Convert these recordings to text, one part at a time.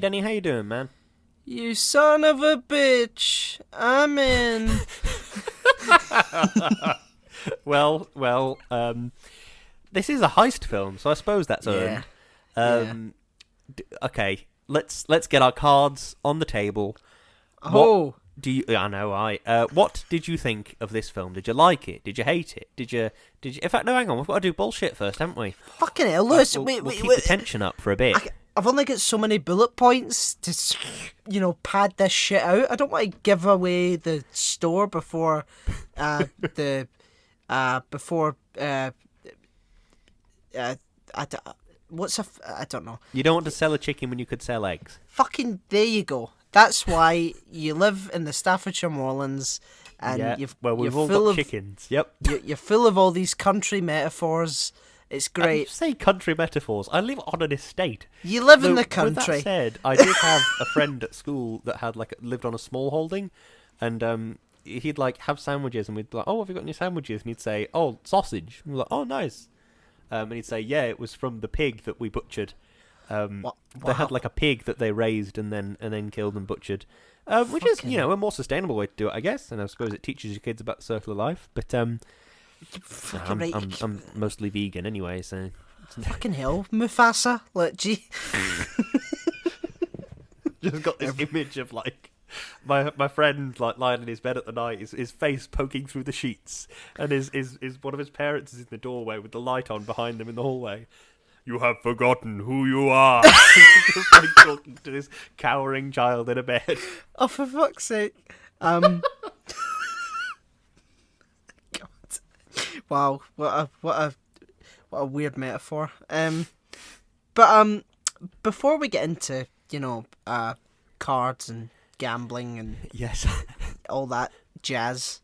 Denny, how you doing, man? You son of a bitch! I'm in. Well, this is a heist film, so I suppose that's earned. Okay, let's get our cards on the table. Oh, What did you think of this film? Did you like it? Did you hate it? Did you? In fact, no. Hang on. We've got to do bullshit first, haven't we? fucking hell, Lewis! We'll wait, keep the tension up for a bit. I've only got so many bullet points to, pad this shit out. I don't want to give away the store before, I don't know. You don't want to sell a chicken when you could sell eggs. Fucking there you go. That's why you live in the Staffordshire Moorlands, and we've all got chickens. Yep. You're full of all these country metaphors. It's great. You say country metaphors. I live on an estate. You live in the country. With that said, I did have a friend at school that had lived on a small holding, and he'd have sandwiches, and we'd be like, "Oh, have you got any sandwiches?" And he'd say, "Oh, sausage." And we're like, "Oh, nice." And he'd say, "Yeah, it was from the pig that we butchered." They had a pig that they raised and then killed and butchered, which is a more sustainable way to do it, I guess. And I suppose it teaches your kids about the circle of life. But I'm mostly vegan anyway, so fucking hell, Mufasa, gee. Just got this image of my friend lying in his bed at the night, his face poking through the sheets, and his one of his parents is in the doorway with the light on behind them in the hallway. "You have forgotten who you are." Just talking to this cowering child in a bed. Oh, for fuck's sake! God. Wow, what a weird metaphor. But before we get into cards and gambling and yes, all that jazz,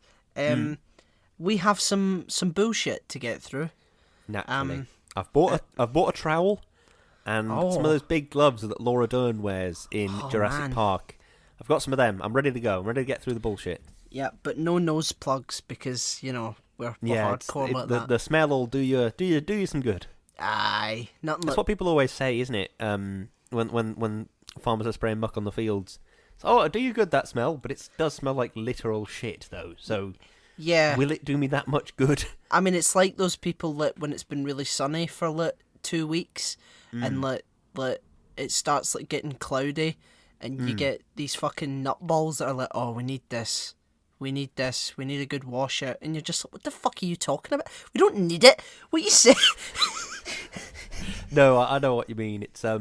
we have some bullshit to get through. Naturally. I've bought a trowel and some of those big gloves that Laura Dern wears in Jurassic Park. I've got some of them. I'm ready to go. I'm ready to get through the bullshit. Yeah, but no nose plugs because we're hardcore like that. The smell will do you some good. Aye, nothing. That's what people always say, isn't it? When farmers are spraying muck on the fields. So, it'll do you good, that smell, but it does smell like literal shit though. So yeah, will it do me that much good? I mean, it's like those people that when it's been really sunny for 2 weeks and it starts getting cloudy and you get these fucking nutballs that are like, "Oh, we need this. We need a good washout," and you're just like, "What the fuck are you talking about? We don't need it. What you say?" No, I know what you mean. It's if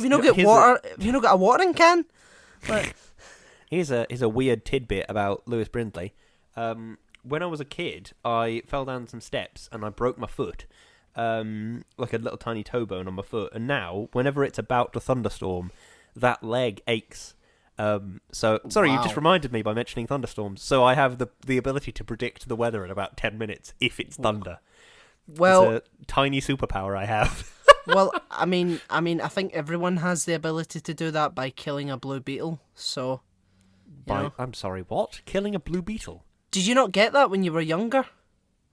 you don't get water, if you don't got a watering can. Here's a weird tidbit about Lewis Brindley. When I was a kid, I fell down some steps and I broke my foot, a little tiny toe bone on my foot. And now, whenever it's about to thunderstorm, that leg aches. You just reminded me by mentioning thunderstorms. So I have the ability to predict the weather in about 10 minutes if it's thunder. Well, it's a tiny superpower I have. Well, I mean, I think everyone has the ability to do that by killing a blue beetle. So, I'm sorry, what? Killing a blue beetle? Did you not get that when you were younger?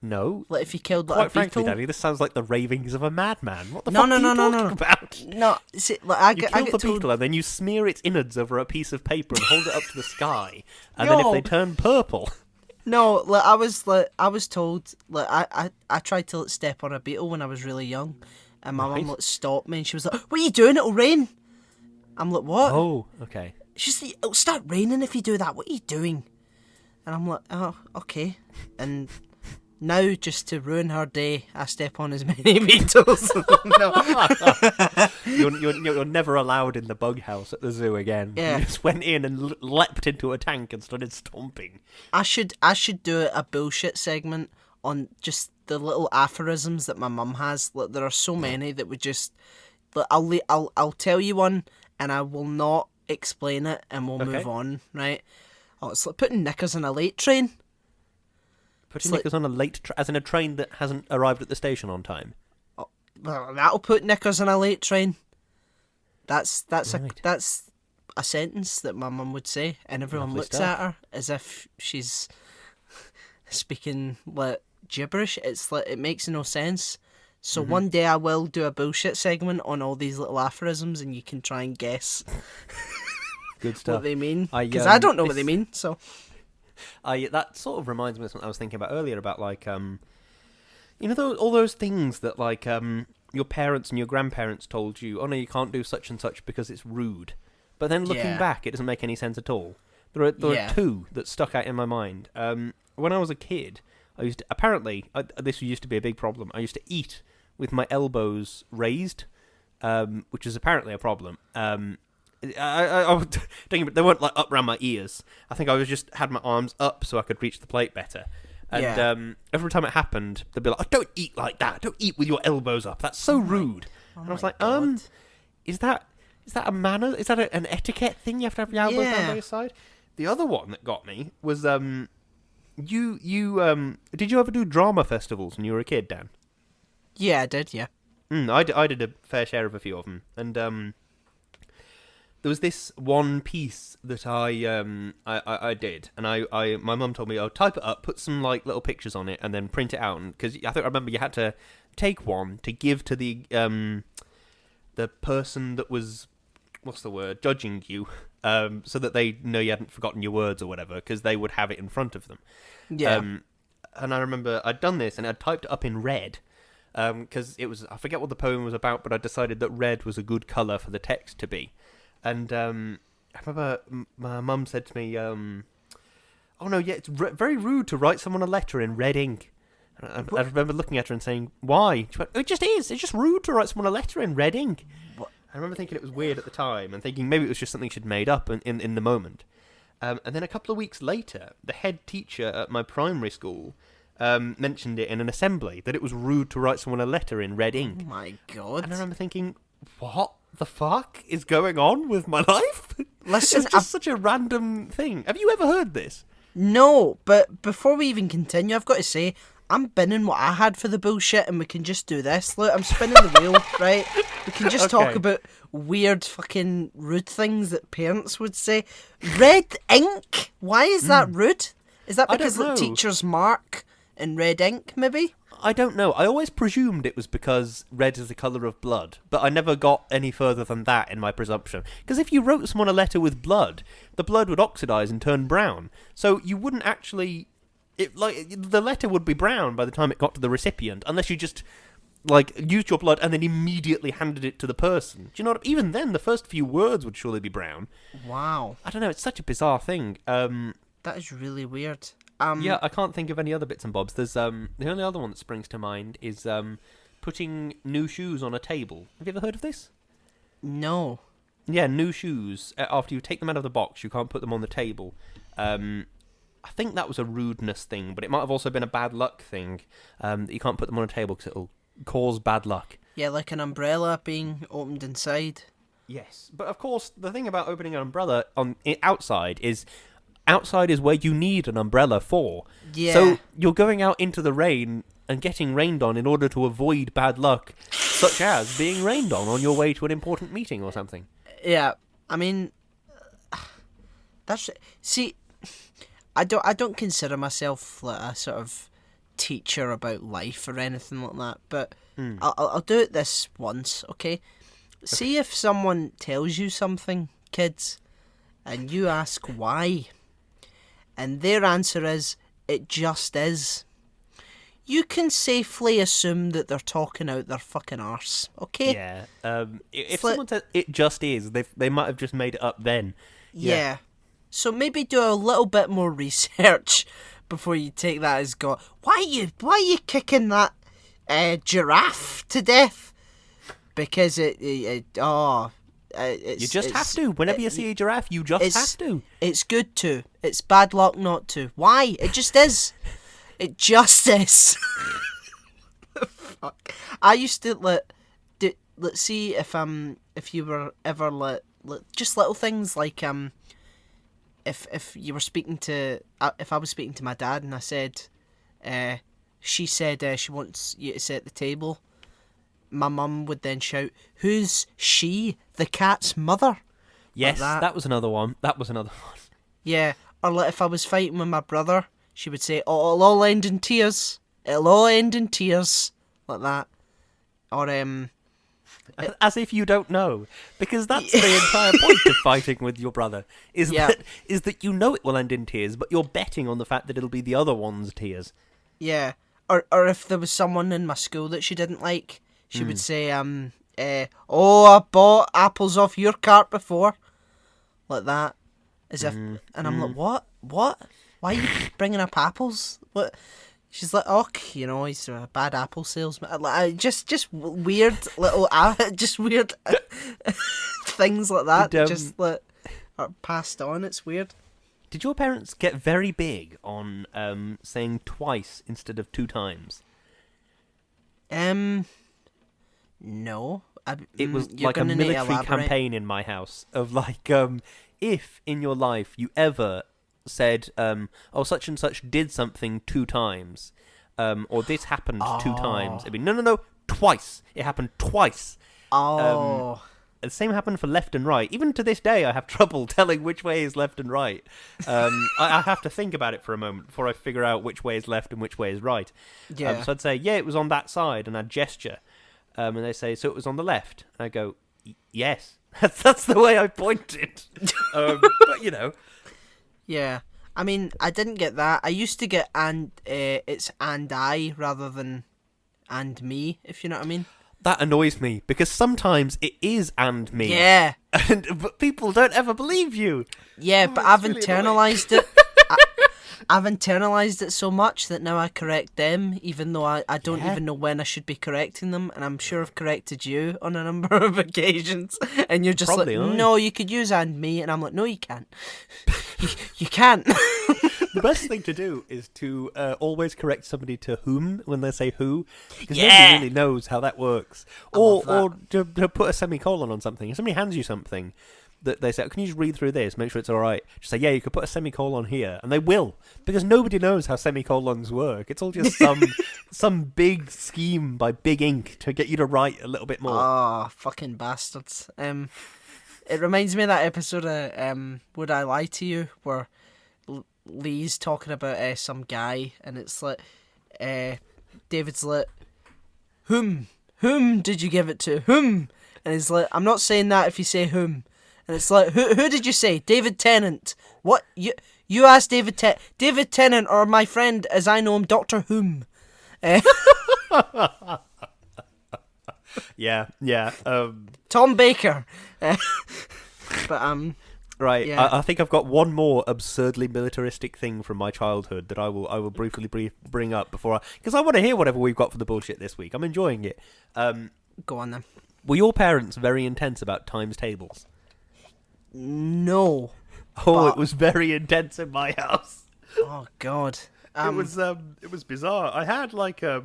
No. If you killed Quite a beetle? frankly, Danny, this sounds like the ravings of a madman. What the fuck are you talking about? No, see, you kill the beetle and then you smear its innards over a piece of paper and hold it up to the sky, and then if they turn purple... No, I was told, I tried to step on a beetle when I was really young, and my mum stopped me, and she was like, "What are you doing? It'll rain." I'm like, "What?" Oh, okay. She's like, "It'll start raining if you do that. What are you doing?" And I'm like, "Oh, okay." And now, just to ruin her day, I step on as many beetles. You're never allowed in the bug house at the zoo again. Yeah. You just went in and leapt into a tank and started stomping. I should do a bullshit segment on just the little aphorisms that my mum has. There are so many that would just... I'll tell you one, and I will not explain it, and we'll move on, right? Oh, it's like putting knickers in a late train. Putting knickers on a late train, as in a train that hasn't arrived at the station on time? Oh, well, that'll put knickers on a late train. That's right. that's a sentence that my mum would say, and everyone Lovely looks stuff. at her as if she's speaking gibberish. It's it makes no sense. So one day I will do a bullshit segment on all these little aphorisms, and you can try and guess Good stuff. what they mean. Because I don't know what they mean. So that sort of reminds me of something I was thinking about earlier about like all those things that like your parents and your grandparents told you, oh no, you can't do such and such because it's rude. But then looking back, it doesn't make any sense at all. There are two that stuck out in my mind. When I was a kid, I used to, this used to be a big problem. I used to eat with my elbows raised, which is apparently a problem. They weren't like up around my ears. I think I was just had my arms up so I could reach the plate better. And every time it happened, they'd be like, "Oh, don't eat like that. Don't eat with your elbows up. That's so rude." And I was like, God. Is that a manner? Is that an etiquette thing? You have to have your elbows down by your side. The other one that got me was you did you ever do drama festivals when you were a kid, Dan? Yeah, I did. Yeah. I did a fair share of a few of them, and there was this one piece that I did, and my mum told me, "Oh, type it up, put some like little pictures on it, and then print it out." Because I remember you had to take one to give to the person that was, what's the word, judging you, so that they know you hadn't forgotten your words or whatever, because they would have it in front of them. Yeah. And I remember I'd done this, and I'd typed it up in red, because it was, I forget what the poem was about, but I decided that red was a good colour for the text to be. And I remember my mum said to me, "Oh no, yeah, it's very rude to write someone a letter in red ink." And I remember looking at her and saying, "Why?" She went, "It just is. It's just rude to write someone a letter in red ink." What? I remember thinking it was weird at the time, and thinking maybe it was just something she'd made up in the moment. And then a couple of weeks later, the head teacher at my primary school mentioned it in an assembly, that it was rude to write someone a letter in red ink. Oh my God. And I remember thinking, what the fuck is going on with my life? Listen, it's just such a random thing. Have you ever heard this? No, but before we even continue, I've got to say, I'm binning what I had for the bullshit, and we can just do this. Look, I'm spinning the wheel, right? We can just talk about weird fucking rude things that parents would say. Red ink? Why is that rude? Is that because the teachers mark in red ink, maybe? I don't know. I always presumed it was because red is the colour of blood, but I never got any further than that in my presumption. Because if you wrote someone a letter with blood, the blood would oxidise and turn brown. So you wouldn't actually... the letter would be brown by the time it got to the recipient, unless you just used your blood and then immediately handed it to the person. Do you know what? Even then, the first few words would surely be brown. Wow. I don't know. It's such a bizarre thing. That is really weird. Yeah, I can't think of any other bits and bobs. There's the only other one that springs to mind is putting new shoes on a table. Have you ever heard of this? No. Yeah, new shoes. After you take them out of the box, you can't put them on the table. I think that was a rudeness thing, but it might have also been a bad luck thing. That you can't put them on a table because it'll cause bad luck. Yeah, like an umbrella being opened inside. Yes, but of course, the thing about opening an umbrella outside is where you need an umbrella for. Yeah. So you're going out into the rain and getting rained on in order to avoid bad luck, such as being rained on your way to an important meeting or something. Yeah, I mean, I don't consider myself like a sort of teacher about life or anything like that, but I'll do it this once, okay? See if someone tells you something, kids, and you ask why, and their answer is, it just is. You can safely assume that they're talking out their fucking arse, okay? Yeah. If someone says it just is, they might have just made it up then. Yeah. So maybe do a little bit more research before you take that as God. Why are you kicking that giraffe to death? Because you just have to. Whenever you see a giraffe, you just have to. It's good to. It's bad luck not to. Why? It just is. It just is. Fuck. I used to let's see if you were ever just little things like if you were speaking to if I was speaking to my dad and I said she said she wants you to sit at the table, my mum would then shout, "Who's she? The cat's mother?" Yes, like that was another one. Yeah, or like if I was fighting with my brother, she would say, "Oh, it'll all end in tears. It'll all end in tears," like that. or As if you don't know, because that's the entire point of fighting with your brother. Is that you know it will end in tears, but you're betting on the fact that it'll be the other one's tears. Yeah. Or if there was someone in my school that she didn't like, she would say, oh, I bought apples off your cart before. Like that. As if, and I'm like, what? Why are you bringing up apples? What? She's like, oh, you know, he's a bad apple salesman. Like, just weird little, just weird things like that. Just like are passed on. It's weird. Did your parents get very big on saying twice instead of 2 times? No. It was like a military campaign in my house of like, if in your life you ever said, oh, such and such did something 2 times, or this happened 2 times, it'd be, no, twice. It happened twice. Oh. The same happened for left and right. Even to this day, I have trouble telling which way is left and right. I have to think about it for a moment before I figure out which way is left and which way is right. Yeah. So I'd say, yeah, it was on that side, and I'd gesture. And they say, so it was on the left. And I go, yes. That's the way I pointed. But, you know. Yeah. I mean, I didn't get that. I used to get it's and I rather than and me, if you know what I mean. That annoys me, because sometimes it is and me. Yeah. But people don't ever believe you. Yeah, but I've really internalized it. I've internalized it so much that now I correct them, even though I don't even know when I should be correcting them, and I'm sure I've corrected you on a number of occasions, and you're just probably like, no, you could use and me, and I'm like, no, you can't. you can't. The best thing to do is to always correct somebody to whom when they say who, because nobody really knows how that works. Or to put a semicolon on something. If somebody hands you something that they say, can you just read through this, make sure it's all right? Just say, yeah, you could put a semicolon here, and they will, because nobody knows how semicolons work. It's all just some big scheme by big ink to get you to write a little bit more. Oh, fucking bastards! It reminds me of that episode of Would I Lie to You, where Lee's talking about some guy, and it's like David's like, whom did you give it to? Whom? And he's like, I'm not saying that if you say whom. And it's like, who did you say? David Tennant. What? You asked David Tennant, or my friend, as I know him, Dr. Whom. Yeah. Tom Baker. Right, yeah. I think I've got one more absurdly militaristic thing from my childhood that I will briefly bring up before because I want to hear whatever we've got for the bullshit this week. I'm enjoying it. Go on then. Were your parents very intense about times tables? No. It was very intense in my house. Oh God. It was bizarre. I had like a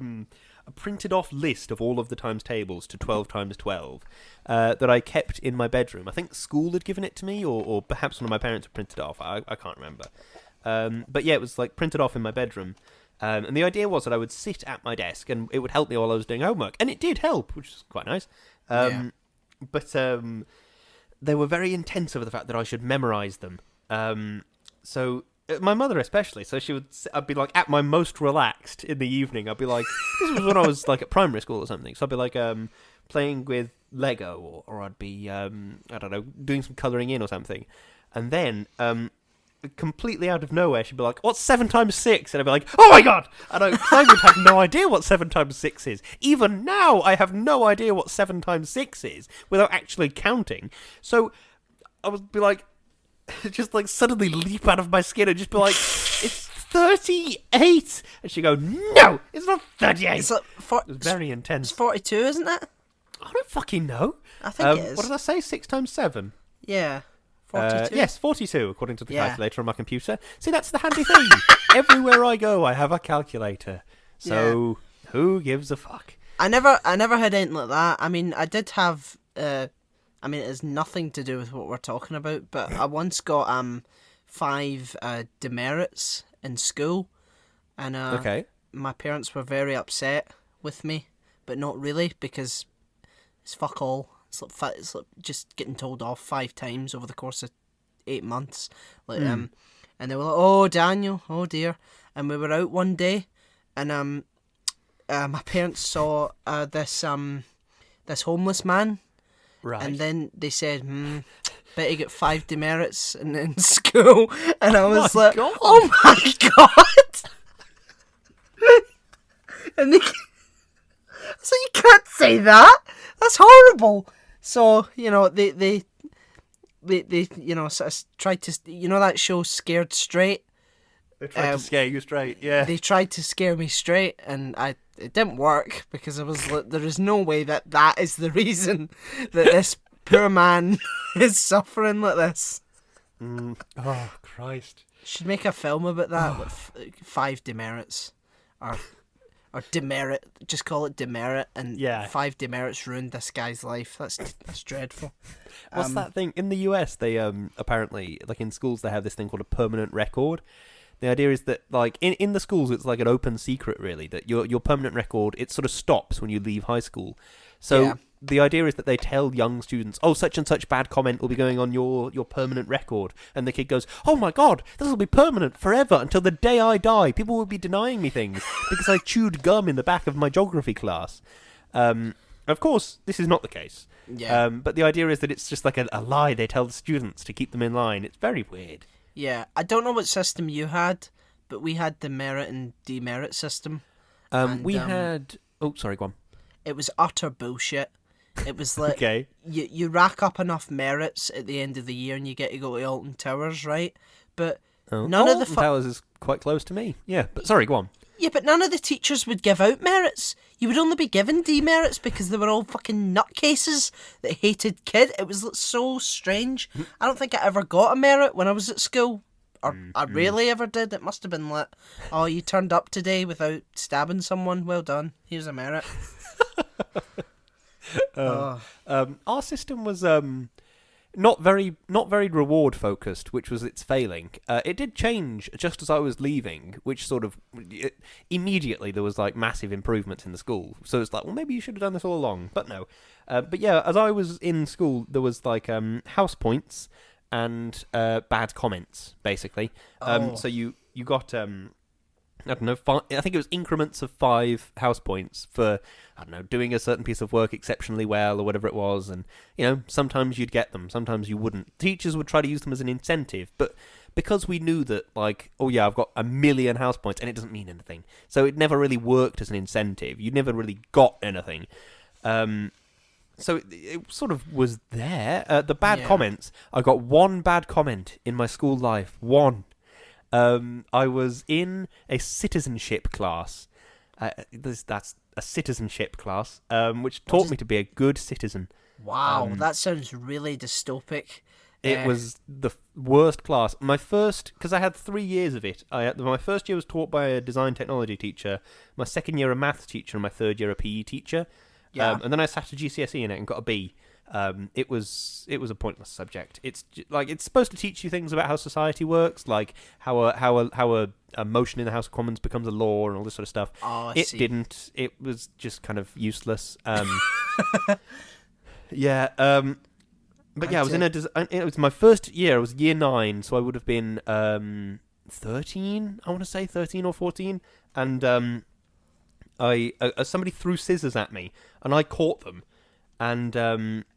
printed off list of all of the times tables to 12 times 12 that I kept in my bedroom. I think school had given it to me, or perhaps one of my parents had printed it off. I can't remember. But yeah, it was like printed off in my bedroom. And the idea was that I would sit at my desk and it would help me while I was doing homework. And it did help, which was quite nice. But they were very intense over the fact that I should memorize them. So my mother especially, so I'd be like at my most relaxed in the evening. I'd be like, this was when I was like at primary school or something. So I'd be like playing with Lego, or I'd be I don't know, doing some colouring in or something. And then completely out of nowhere, she'd be like, what's 7 times 6? And I'd be like, oh my God! And I would have no idea what 7 times 6 is. Even now, I have no idea what 7 times 6 is without actually counting. So I would be like, just like suddenly leap out of my skin and just be like, it's 38! And she'd go, no, it's not 38! It's like it was very intense. It's 42, isn't it? I don't fucking know. I think it is. What did I say? 6 times 7? Yeah. 42? Yes, 42, according to the calculator on my computer. See, that's the handy thing. Everywhere I go, I have a calculator. So, who gives a fuck? I never had anything like that. I mean, I did have... it has nothing to do with what we're talking about, but I once got 5 demerits in school, and my parents were very upset with me, but not really, because it's fuck all. It's like just getting told off 5 times over the course of 8 months. And they were like, oh, Daniel, oh dear. And we were out one day, and my parents saw this this homeless man. Right. And then they said, bet you get 5 demerits in school. And I was like, God. oh my God. And they, so you can't say that. That's horrible. So, they sort of tried to, that show Scared Straight? They tried to scare you straight, yeah. They tried to scare me straight, and it didn't work, because I was like, there is no way that is the reason that this poor man is suffering like this. Oh, Christ. Should make a film about that with 5 demerits. Or demerit, just call it demerit, and 5 demerits ruined this guy's life. That's dreadful. What's that thing? In the US, they apparently, like in schools, they have this thing called a permanent record. The idea is that, like, in the schools, it's like an open secret, really, that your permanent record, it sort of stops when you leave high school. So the idea is that they tell young students, oh, such and such bad comment will be going on your permanent record. And the kid goes, oh my God, this will be permanent forever until the day I die. People will be denying me things because I chewed gum in the back of my geography class. Of course, this is not the case. Yeah. But the idea is that it's just like a lie they tell the students to keep them in line. It's very weird. Yeah, I don't know what system you had, but we had the merit and demerit system. We had... Oh, sorry, go on. It was utter bullshit. It was like, okay. you rack up enough merits at the end of the year and you get to go to Alton Towers, right? But none of the... Alton Towers is quite close to me. Yeah, but sorry, go on. Yeah, but none of the teachers would give out merits. You would only be given demerits because they were all fucking nutcases that hated kid. It was so strange. I don't think I ever got a merit when I was at school. Or I rarely ever did. It must have been like, oh, you turned up today without stabbing someone. Well done. Here's a merit. Our system was not very reward focused, which was its failing. It did change just as I was leaving, which sort of immediately there was like massive improvements in the school. So it's like, well, maybe you should have done this all along, but no. But yeah, as I was in school, there was like house points and bad comments, basically. So you got I don't know, I think it was increments of 5 house points for, I don't know, doing a certain piece of work exceptionally well or whatever it was. And, sometimes you'd get them, sometimes you wouldn't. Teachers would try to use them as an incentive, but because we knew that, like, oh yeah, I've got 1 million house points and it doesn't mean anything. So it never really worked as an incentive. You never really got anything. So it sort of was there. The bad comments, I got 1 bad comment in my school life. 1. I was in a citizenship class. That's a citizenship class, which taught me to be a good citizen. Wow, that sounds really dystopic. It was the worst class. My first, because I had 3 years of it. My first year was taught by a design technology teacher. My second year a maths teacher, and my third year a PE teacher. Yeah. And then I sat a GCSE in it and got a B. It was a pointless subject. It's like it's supposed to teach you things about how society works, like how a motion in the House of Commons becomes a law and all this sort of stuff. Oh, I it see. didn't. It was just kind of useless. Yeah. But yeah, I was in it was my first year. It was year 9, so I would have been 13. I want to say 13 or 14, and somebody threw scissors at me, and I caught them, and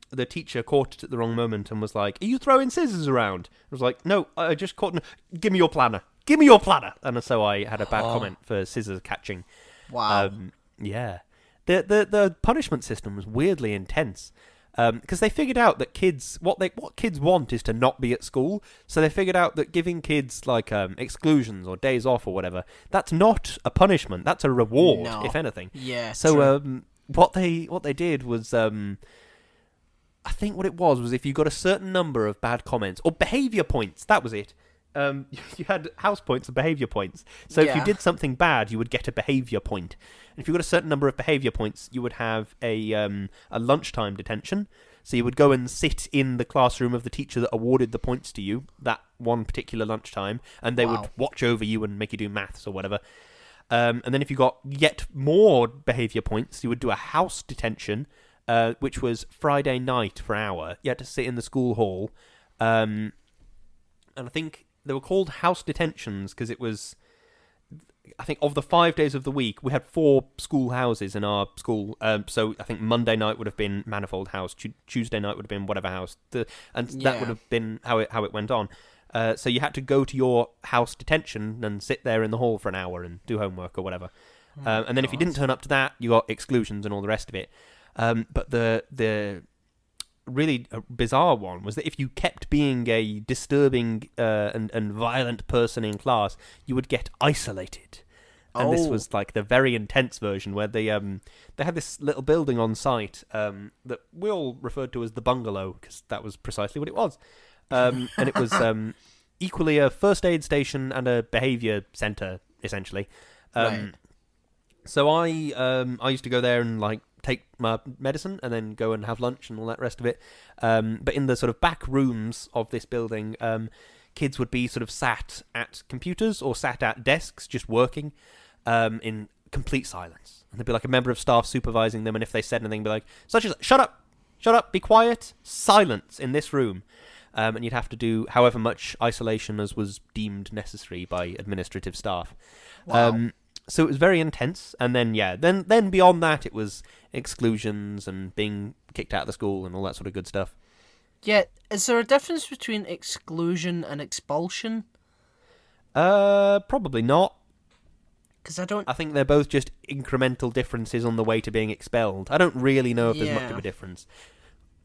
the teacher caught it at the wrong moment and was like, "Are you throwing scissors around?" I was like, "No, I just caught them. Give me your planner. Give me your planner." And so I had a bad comment for scissors catching. Wow. Yeah. The punishment system was weirdly intense. Because they figured out that kids, what kids want is to not be at school. So they figured out that giving kids like exclusions or days off or whatever, that's not a punishment. That's a reward, if anything. Yeah. So what they did was, I think what it was if you got a certain number of bad comments or behaviour points. That was it. You had house points and behaviour points. So if you did something bad, you would get a behaviour point. And if you got a certain number of behaviour points, you would have a lunchtime detention. So you would go and sit in the classroom of the teacher that awarded the points to you that one particular lunchtime, and they would watch over you and make you do maths or whatever. And then if you got yet more behaviour points, you would do a house detention, which was Friday night for an hour. You had to sit in the school hall. And I think they were called house detentions because it was I think of the 5 days of the week, we had 4 school houses in our school. So I think Monday night would have been Manifold House, Tuesday night would have been whatever house, and that would have been how it went on. So you had to go to your house detention and sit there in the hall for an hour and do homework or whatever. And then if you didn't turn up to that, you got exclusions and all the rest of it. But the really bizarre one was that if you kept being a disturbing and violent person in class, you would get isolated. And this was like the very intense version where they had this little building on site that we all referred to as the bungalow because that was precisely what it was. And it was equally a first aid station and a behaviour centre, essentially. Right. So I used to go there and like take my medicine and then go and have lunch and all that rest of it. But in the sort of back rooms of this building, kids would be sort of sat at computers or sat at desks just working in complete silence. And there'd be like a member of staff supervising them, and if they said anything, be like, such as, shut up, be quiet, silence in this room. And you'd have to do however much isolation as was deemed necessary by administrative staff. Wow. So it was very intense, and then then beyond that it was exclusions and being kicked out of the school and all that sort of good stuff. Yeah, is there a difference between exclusion and expulsion? Probably not. Because I think they're both just incremental differences on the way to being expelled. I don't really know if there's much of a difference.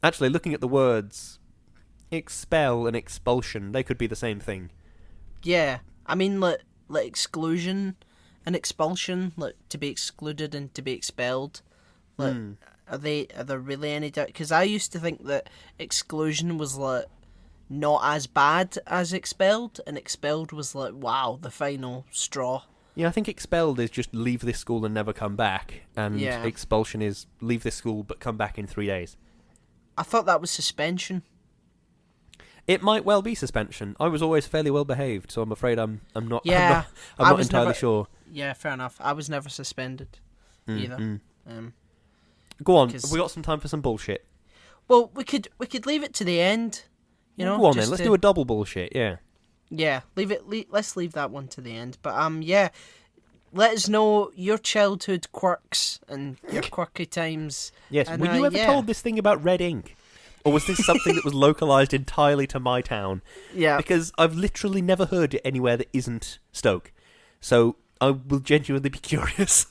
Actually, looking at the words, expel and expulsion, they could be the same thing. Yeah, I mean, like exclusion and expulsion, like to be excluded and to be expelled. Like, are there really any? Because I used to think that exclusion was like not as bad as expelled, and expelled was like, wow, the final straw. Yeah, I think expelled is just leave this school and never come back, and expulsion is leave this school but come back in 3 days. I thought that was suspension. It might well be suspension. I was always fairly well behaved, so I'm afraid I'm not. Yeah, I'm not entirely sure. Yeah, fair enough. I was never suspended either. Go on. Have we got some time for some bullshit? Well, we could leave it to the end. You know. Go on then. Let's do a double bullshit. Yeah. Yeah, let's leave that one to the end. But let us know your childhood quirks and your quirky times. Yes. And, were you ever told this thing about red ink? Or was this something that was localised entirely to my town? Yeah. Because I've literally never heard it anywhere that isn't Stoke. So I will genuinely be curious.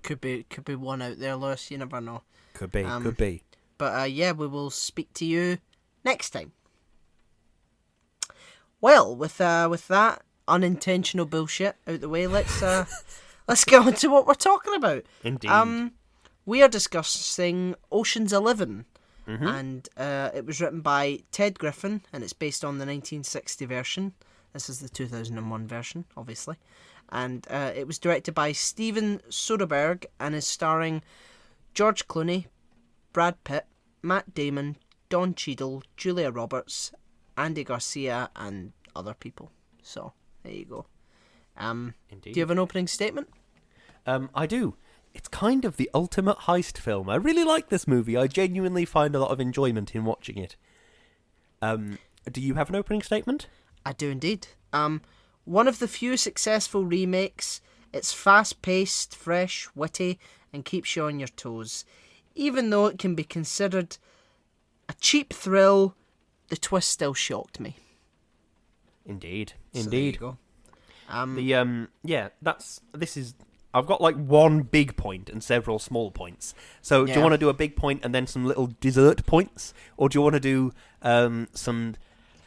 Could be one out there, Lewis. You never know. Could be. But we will speak to you next time. Well, with that unintentional bullshit out the way, let's get on to what we're talking about. Indeed. We are discussing Ocean's 11. And it was written by Ted Griffin, and it's based on the 1960 version. This is the 2001 version, obviously. And it was directed by Steven Soderbergh and is starring George Clooney, Brad Pitt, Matt Damon, Don Cheadle, Julia Roberts, Andy Garcia, and other people. So, there you go. Indeed. Do you have an opening statement? I do. It's kind of the ultimate heist film. I really like this movie. I genuinely find a lot of enjoyment in watching it. Do you have an opening statement? I do indeed. One of the few successful remakes. It's fast-paced, fresh, witty, and keeps you on your toes. Even though it can be considered a cheap thrill, the twist still shocked me. Indeed. So there you go. I've got like one big point and several small points. So do you want to do a big point and then some little dessert points? Or do you want to do some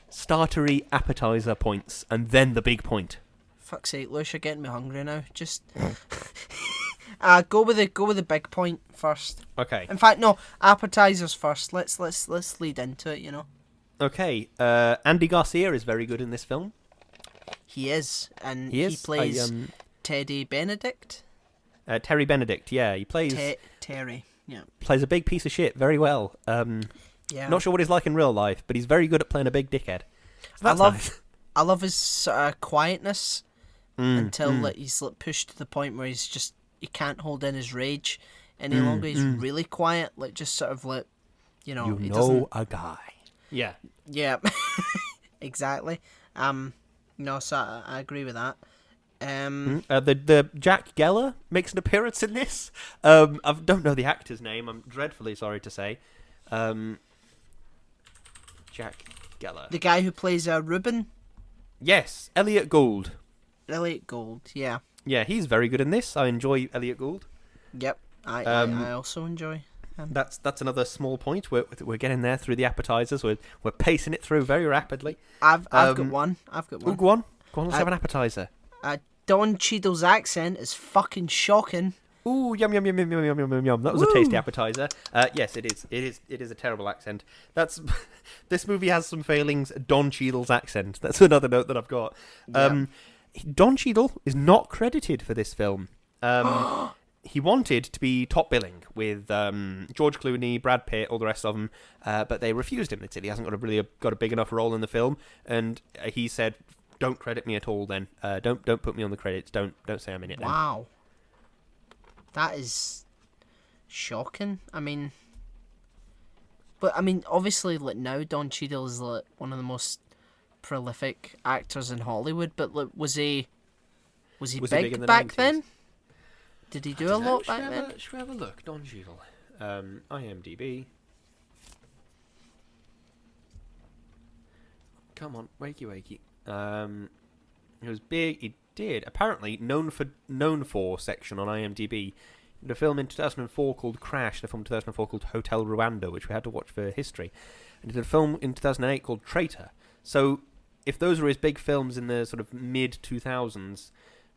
startery appetizer points and then the big point? Fuck's sake, Lewis, you're getting me hungry now. Just go with the big point first. Okay. In fact, no, appetizers first. Let's lead into it, you know. Okay. Andy Garcia is very good in this film. He is, and he plays Teddy Benedict. Terry Benedict, yeah, he plays Terry. Yeah, plays a big piece of shit very well. Not sure what he's like in real life, but he's very good at playing a big dickhead. So I love his quietness until he's pushed to the point where he can't hold in his rage any longer. He's really quiet, just sort of a guy. Yeah. Yeah. Exactly. So I agree with that. The Jack Geller makes an appearance in this. I don't know the actor's name. I'm dreadfully sorry to say. Jack Geller. The guy who plays Ruben? Yes, Elliot Gould. Elliot Gould, yeah. Yeah, he's very good in this. I enjoy Elliot Gould. Yep, I also enjoy him. That's another small point. We're getting there through the appetizers. We're pacing it through very rapidly. I've got one. Ooh, go on. Let's have an appetizer. Don Cheadle's accent is fucking shocking. Ooh, yum yum yum yum yum yum yum yum. That was a tasty appetizer. Yes, it is. It is a terrible accent. This movie has some failings. Don Cheadle's accent. That's another note that I've got. Yeah. Don Cheadle is not credited for this film. He wanted to be top billing with George Clooney, Brad Pitt, all the rest of them, but they refused him. They said he hasn't got a big enough role in the film, and he said, "Don't credit me at all. Then don't put me on the credits. Don't say I'm in it." Wow. That is shocking. Obviously, like now, Don Cheadle is like one of the most prolific actors in Hollywood. But like, was he big in the back 90s? Then? Did he do a lot back then? Should we have a look? Don Cheadle, IMDb. Come on, wakey. He was big. He did apparently known for section on IMDb. He did a film in 2004 called Crash, and a film in 2004 called Hotel Rwanda, which we had to watch for history. And he did a film in 2008 called Traitor. So, if those were his big films in the sort of mid 2000s,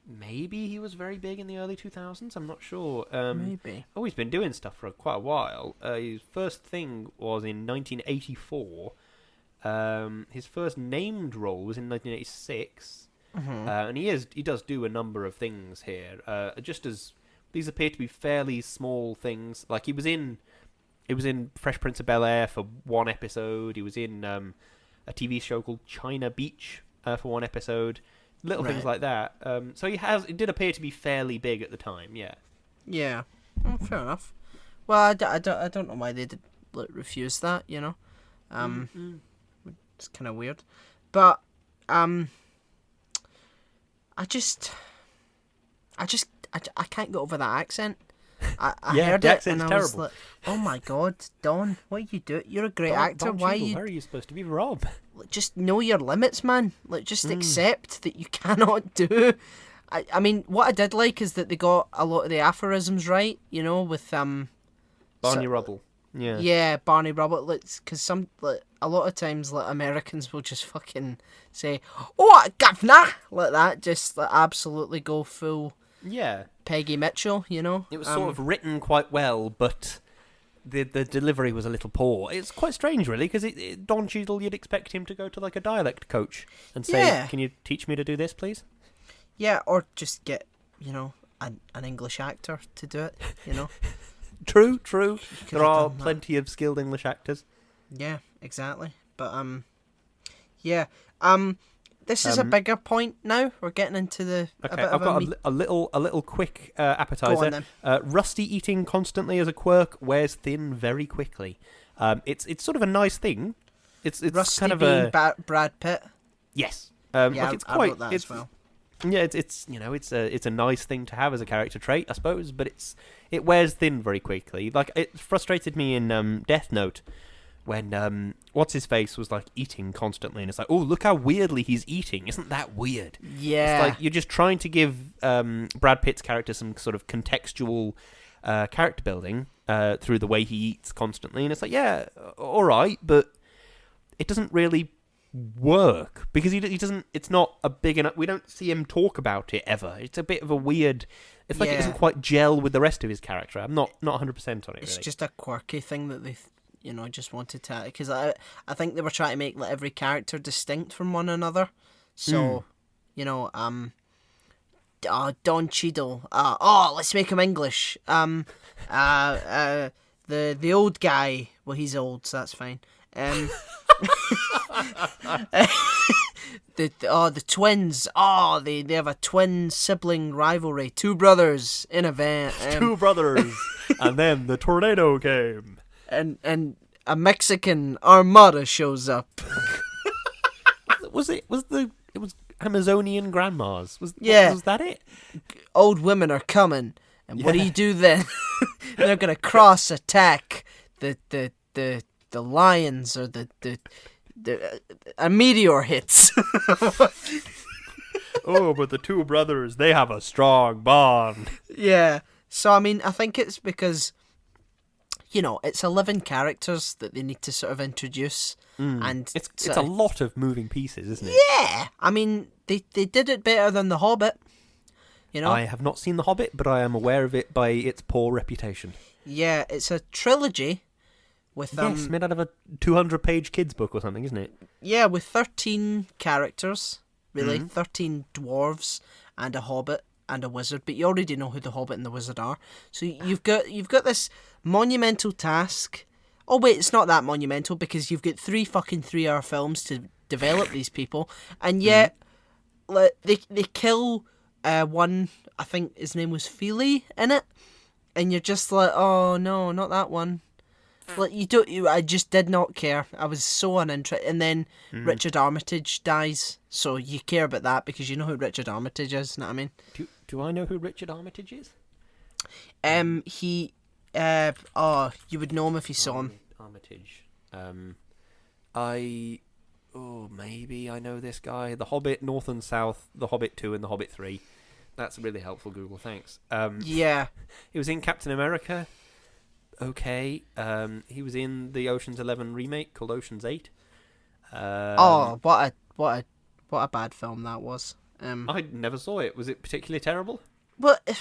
maybe he was very big in the early 2000s. I'm not sure. Maybe. Oh, he's been doing stuff for quite a while. His first thing was in 1984. His first named role was in 1986. Mm-hmm. And he does do a number of things here. Just as these appear to be fairly small things. Like he was in Fresh Prince of Bel-Air for one episode. He was in a TV show called China Beach for one episode. Little things like that. So it did appear to be fairly big at the time. Yeah. Yeah. Oh, fair enough. Well, I don't know why they did refuse that. You know. It's kind of weird, but I can't get over that accent. I heard the it accent's and I was terrible. like, oh my god, Don, what are you doing? You're a great actor. Don Why Cheadle, where are you supposed to be, Rob? just know your limits, man? Like, just accept that you cannot do. I mean, what I did like is that they got a lot of the aphorisms right. You know, with Barney Rubble. Yeah. Yeah, Barney Rubble. Because a lot of times, like, Americans will just fucking say, "Oh, governor," like that. Just absolutely go full. Yeah. Peggy Mitchell, you know. It was sort of written quite well, but the delivery was a little poor. It's quite strange, really, because Don Cheadle, you'd expect him to go to like a dialect coach and say, "Can you teach me to do this, please?" Yeah, or just get an English actor to do it. You know. True. There are plenty of skilled English actors. Yeah, exactly. But this is a bigger point now. We're getting into the. Okay, I've got a little quick appetizer. Go on, then. Rusty eating constantly as a quirk wears thin very quickly. It's sort of a nice thing. It's Rusty kind of being a Brad Pitt. yes. It's quite. I wrote that as well. Yeah, it's a nice thing to have as a character trait, I suppose, but it wears thin very quickly. Like, it frustrated me in Death Note when what's his face was like eating constantly, and it's like, oh, look how weirdly he's eating. Isn't that weird? Yeah. It's like you're just trying to give Brad Pitt's character some sort of contextual character building through the way he eats constantly, and it's like, yeah, all right, but it doesn't really work because he doesn't. It's not a big enough. We don't see him talk about it ever. It's a bit of a weird. It's like it doesn't quite gel with the rest of his character. I'm not 100% on it. It's really. just a quirky thing that they, just wanted to. Because I think they were trying to make like every character distinct from one another. So, Don Cheadle. Let's make him English. The old guy. Well, he's old, so that's fine. The twins. They have a twin sibling rivalry. Two brothers in a van. Two brothers, and then the tornado came. And a Mexican armada shows up. It was Amazonian grandmas. Was that it? Old women are coming, and what do you do then? They're gonna cross attack the lions, or a meteor hits. Oh, but the two brothers, they have a strong bond. Yeah. So, I mean, I think it's because, it's 11 characters that they need to sort of introduce. And it's a lot of moving pieces, isn't it? Yeah. I mean, they did it better than The Hobbit. I have not seen The Hobbit, but I am aware of it by its poor reputation. Yeah, it's a trilogy with Yes, made out of a 200-page kids book or something, isn't it? Yeah, with 13 characters, really. 13 dwarves and a hobbit and a wizard, but you already know who the hobbit and the wizard are. So you've got this monumental task. Oh wait, it's not that monumental, because you've got 3 fucking 3-hour films to develop these people, and yet they kill one. I think his name was Feely in it, and you're just like, oh no, not that one. Like, I just did not care. I was so uninterested. And then Richard Armitage dies, so you care about that because you know who Richard Armitage is. You know what I mean? Do I know who Richard Armitage is? You would know him if you saw him. Armitage. Maybe I know this guy. The Hobbit, North and South, The Hobbit 2 and The Hobbit 3. That's really helpful, Google. Thanks. Yeah. He was in Captain America. Okay. He was in the Ocean's 11 remake called Ocean's 8. What a bad film that was. I never saw it. Was it particularly terrible? But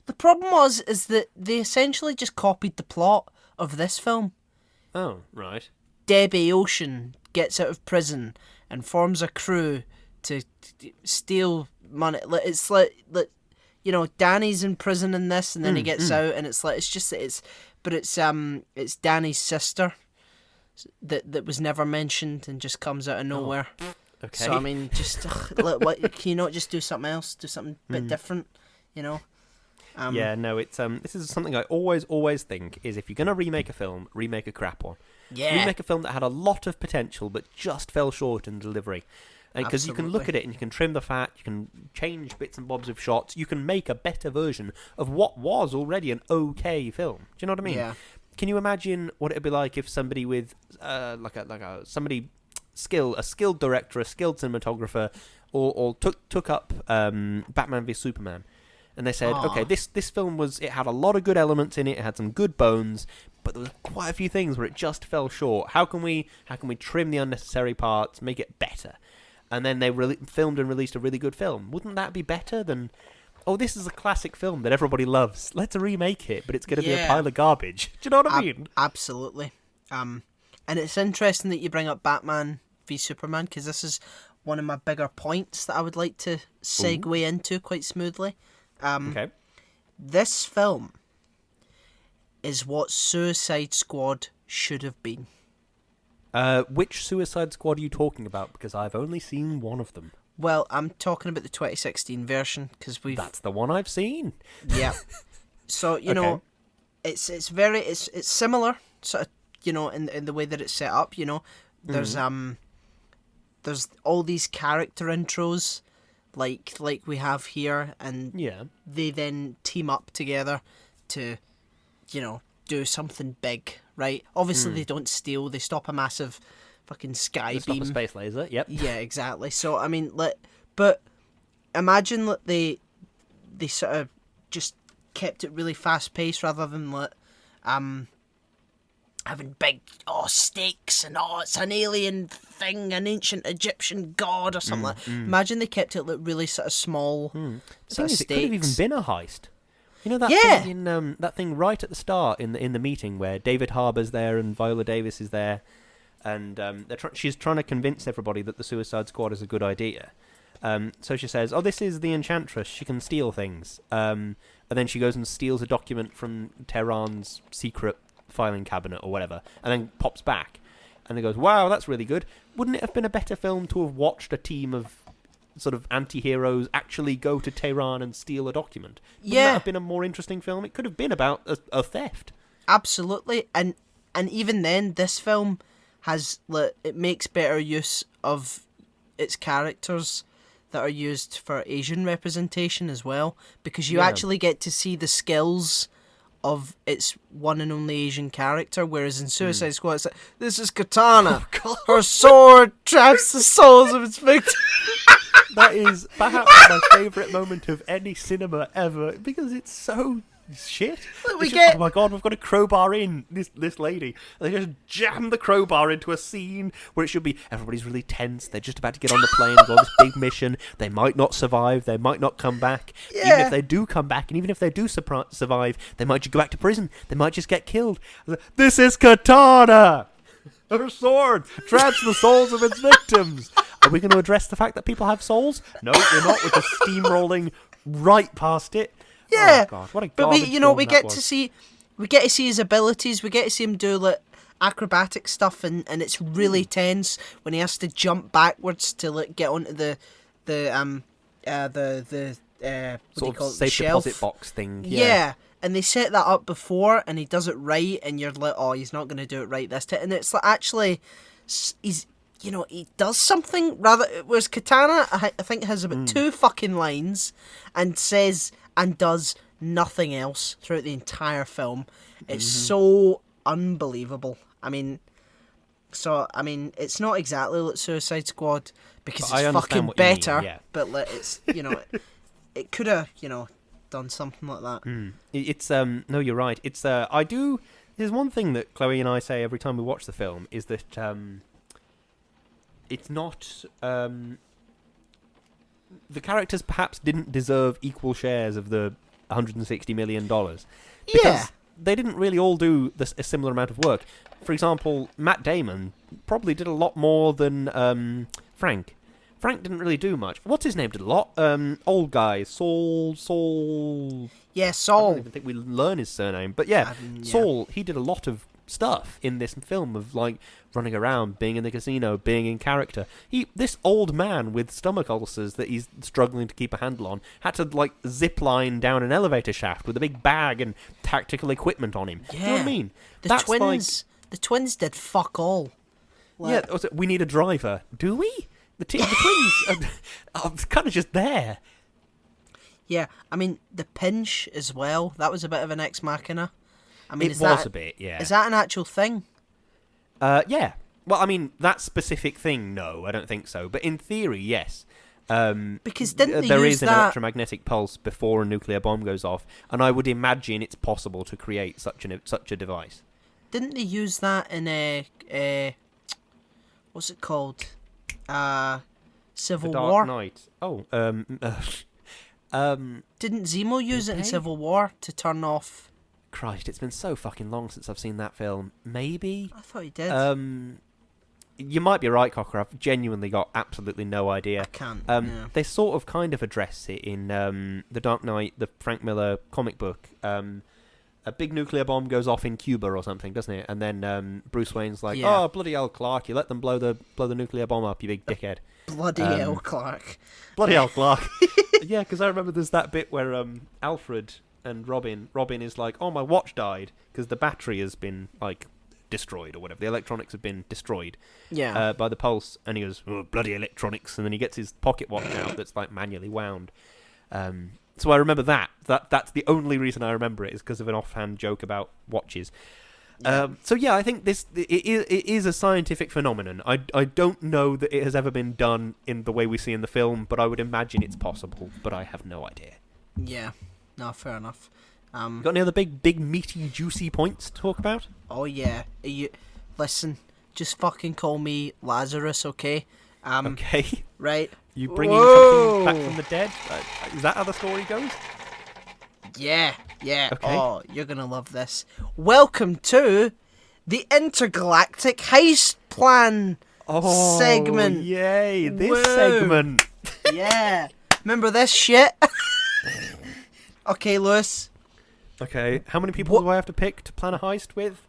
the problem is that they essentially just copied the plot of this film. Oh, right. Debbie Ocean gets out of prison and forms a crew to steal money. It's like Danny's in prison in this, and then he gets out, and it's Danny's sister that was never mentioned and just comes out of nowhere. Okay. So I mean, just what can you not just do something else, do something a bit different, Yeah, no, it's this is something I always think is, if you're gonna remake a film, remake a crap one. Yeah. Remake a film that had a lot of potential but just fell short in delivery. Because you can look at it and you can trim the fat, you can change bits and bobs of shots, you can make a better version of what was already an okay film. Do you know what I mean? Yeah. Can you imagine what it'd be like if somebody with a skilled director, a skilled cinematographer, all took up Batman v Superman, and they said, okay, this film it had a lot of good elements in it, it had some good bones, but there was quite a few things where it just fell short. How can we trim the unnecessary parts, make it better? And then they filmed and released a really good film. Wouldn't that be better than, this is a classic film that everybody loves, let's remake it, but it's going to be a pile of garbage? Do you know what I mean? Absolutely. And it's interesting that you bring up Batman v Superman, because this is one of my bigger points that I would like to segue into quite smoothly. Okay. This film is what Suicide Squad should have been. Which Suicide Squad are you talking about? Because I've only seen one of them. Well, I'm talking about the 2016 version, because That's the one I've seen. Yeah. So know, it's similar, sort of, in the way that it's set up. There's there's all these character intros, like we have here, and they then team up together to, do something big, right? Obviously, they don't steal; they stop a massive fucking sky beam. Stop a space laser. Yep. Yeah, exactly. So I mean, but imagine that they sort of just kept it really fast paced, rather than having big stakes and it's an alien thing, an ancient Egyptian god or something. Imagine they kept it really sort of small. The Sort thing of is, it could have even stakes. been a heist. You know that thing in that thing right at the start in the meeting where David Harbour's there and Viola Davis is there, and she's trying to convince everybody that the Suicide Squad is a good idea. So she says, this is the Enchantress, she can steal things. And then she goes and steals a document from Tehran's secret filing cabinet or whatever, and then pops back. And it goes, wow, that's really good. Wouldn't it have been a better film to have watched a team of sort of anti-heroes actually go to Tehran and steal a document? Wouldn't that have been a more interesting film? It could have been about a theft. Absolutely. And even then, this film it makes better use of its characters that are used for Asian representation as well, because you Yeah. actually get to see the skills of its one and only Asian character, whereas in Suicide Squad it's like, this is Katana. Her sword traps the souls of its victims. That is perhaps my favourite moment of any cinema ever, because it's so shit. Look, we It's get- oh my god, we've got to crowbar in this lady. And they just jam the crowbar into a scene where it should be everybody's really tense. They're just about to get on the plane and go on this big mission. They might not survive. They might not come back. Even Yeah. if they do come back, and even if they do survive, they might just go back to prison. They might just get killed. This is Katana. Her sword traps the souls of its victims. Are we going to address the fact that people have souls? No, we're not. We're just steamrolling right past it. Yeah, Oh god, what a but garbage we film get that was. to see, his abilities. We get to see him do like acrobatic stuff, and it's really tense when he has to jump backwards to like get onto the what do you sort call of it? safe Shelf. deposit box thing. Yeah. And they set that up before, and he does it right, and you're like, oh, he's not going to do it right this time. And it's like, actually, he's, he does something rather. Whereas Katana, I think, has about 2 fucking lines, and says and does nothing else throughout the entire film. It's so unbelievable. I mean, it's not exactly like Suicide Squad because But I it's understand fucking what you mean, better, yeah. but like, it's it could have done something like that. It's no, you're right. It's I do. There's one thing that Chloe and I say every time we watch the film is that it's not the characters perhaps didn't deserve equal shares of the $160 million because Yeah. they didn't really all do a similar amount of work. For example, Matt Damon probably did a lot more than Frank. Frank didn't really do much. What's his name did a lot? Old guy, Saul. Yeah, I don't Saul. even think we learn his surname, but yeah, Yeah. Saul. He did a lot of stuff in this film of like running around, being in the casino, being in character. This old man with stomach ulcers that he's struggling to keep a handle on had to like zip line down an elevator shaft with a big bag and tactical equipment on him. Yeah. Do you know what I mean? The That's the twins did fuck all. like, yeah. Also, we need a driver. Do we? The twins are kind of just there. Yeah, I mean the pinch as well. That was a bit of an ex machina. I mean, It was a bit, yeah. Is that an actual thing? Yeah. Well, I mean, that specific thing, no, I don't think so. But in theory, yes. Because didn't they there use is an that? electromagnetic pulse before a nuclear bomb goes off, and I would imagine it's possible to create such a device. Didn't they use that in a what's it called? Civil The Dark War. Knight. Oh, Didn't Zemo use it in they? Civil War to turn off? Christ, it's been so fucking long since I've seen that film. Maybe. I thought he did. You might be right, Cocker. I've genuinely got absolutely no idea. I can't. They sort of kind of address it in The Dark Knight, the Frank Miller comic book. A big nuclear bomb goes off in Cuba or something, doesn't it? And then Bruce Wayne's like, Yeah. "Oh, bloody hell, Clark! You let them blow the nuclear bomb up, you big dickhead." Bloody hell, Clark. Bloody hell, Clark! Yeah, because I remember there's that bit where Alfred and Robin is like, "Oh, my watch died because the battery has been like destroyed or whatever. The electronics have been destroyed." Yeah. By the pulse, and he goes, "Oh, bloody electronics," and then he gets his pocket watch out that's like manually wound. So I remember that's the only reason I remember it is because of an offhand joke about watches. So yeah, I think it is a scientific phenomenon. I don't know that it has ever been done in the way we see in the film, but I would imagine it's possible, but I have no idea. Yeah. No, fair enough. Got any other big meaty juicy points to talk about? Oh yeah. Listen, just fucking call me Lazarus, okay? Okay. Right. You bringing Whoa. something back from the dead? Is that how the story goes? Yeah. Okay. Oh, you're gonna love this. Welcome to the Intergalactic Heist Plan segment. Yay, this Whoa. segment. Yeah. Remember this shit? Okay, Lewis. Okay, how many people do I have to pick to plan a heist with?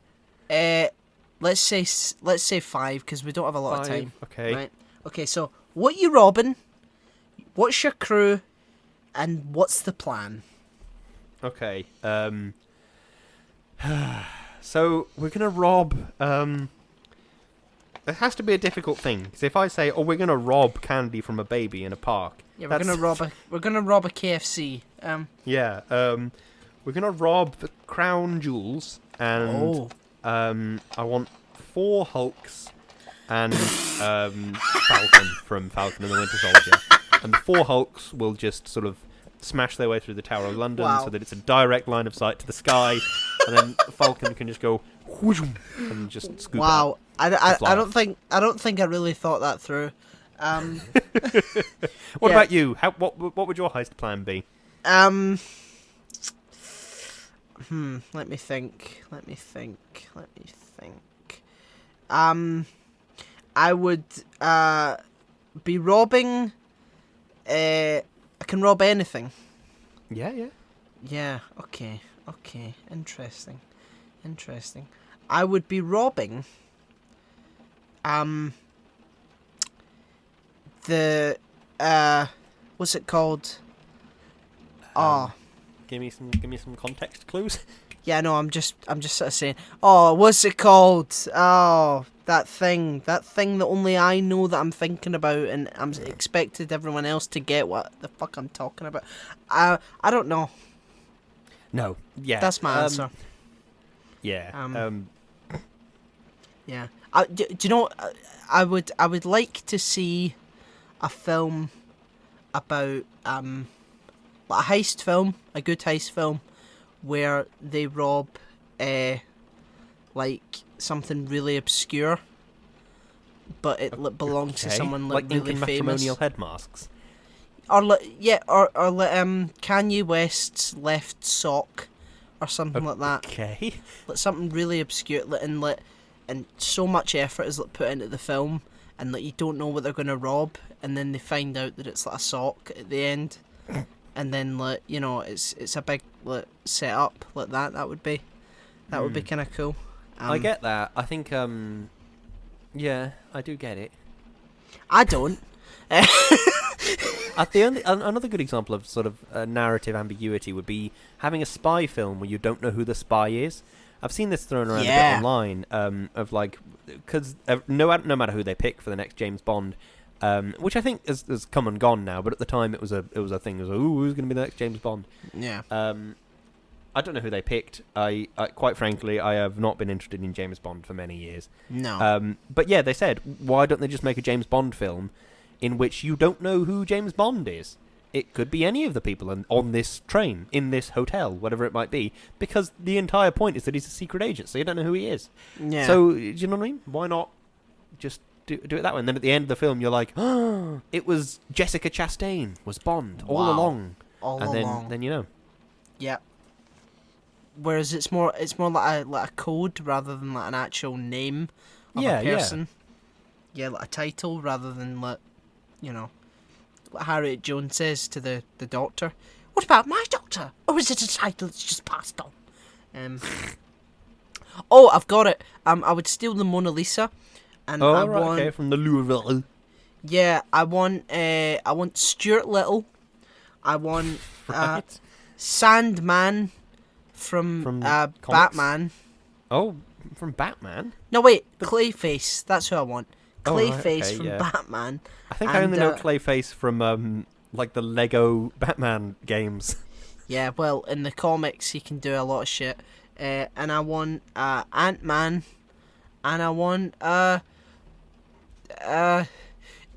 Let's say 5 because we don't have a lot of 5, time. okay. Right. Okay, so what you robbing? What's your crew? And what's the plan? Okay. So we're gonna rob a It has to be a difficult thing. Because if I say, "Oh, we're gonna rob candy from a baby in a park," Yeah, we're gonna rob a KFC. Yeah, we're gonna rob the crown jewels, and I want 4 Hulks and Falcon from Falcon and the Winter Soldier, and the 4 Hulks will just sort of smash their way through the Tower of London so that it's a direct line of sight to the sky, and then Falcon can just go whoosh, and just scoop out. I don't think I really thought that through. What about you? What would your heist plan be? Let me think. I would be robbing. I can rob anything. Yeah. Yeah. Okay. Interesting. I would be robbing. The what's it called? Give me some context clues. Yeah, no, I'm just sort of saying. Oh, what's it called? Oh, that thing that only I know that I'm thinking about, and I'm expected everyone else to get what the fuck I'm talking about. I don't know. No, yeah, that's my answer. Yeah. Yeah. Do you know? I would like to see a film about a heist film, a good heist film, where they rob like something really obscure, but it belongs to someone like really famous. Matrimonial head masks. Or Kanye West's left sock, or something like that. Okay. Like something really obscure, and so much effort is put into the film, and you don't know what they're going to rob, and then they find out that it's like a sock at the end, and then it's a big setup like that. That would be kind of cool. I get that. I think yeah, I do get it. I don't. Another good example of sort of narrative ambiguity would be having a spy film where you don't know who the spy is. I've seen this thrown around a bit online, of because no matter who they pick for the next James Bond, which I think has come and gone now, but at the time it was a thing. It was who's going to be the next James Bond? Yeah. I don't know who they picked. I quite frankly, I have not been interested in James Bond for many years. No. But yeah, they said, why don't they just make a James Bond film in which you don't know who James Bond is? It could be any of the people on this train, in this hotel, whatever it might be, because the entire point is that he's a secret agent, so you don't know who he is. Yeah. So, do you know what I mean? Why not just do it that way? And then at the end of the film, you're like, oh, it was Jessica Chastain was Bond all along. Then you know. Yeah. Whereas it's more like a code rather than like an actual name of a person. Yeah, like a title rather than what Harriet Jones says to the doctor. What about my doctor? Or is it a title that's just passed on? Oh, I've got it. I would steal the Mona Lisa, and from the Louvre. Yeah, I want Stuart Little. I want Sandman from Batman. Oh, from Batman? No, wait, Clayface. That's who I want. Clayface from Batman. I think I only know Clayface from the Lego Batman games. Yeah, well, in the comics he can do a lot of shit. And I want Ant-Man, and I want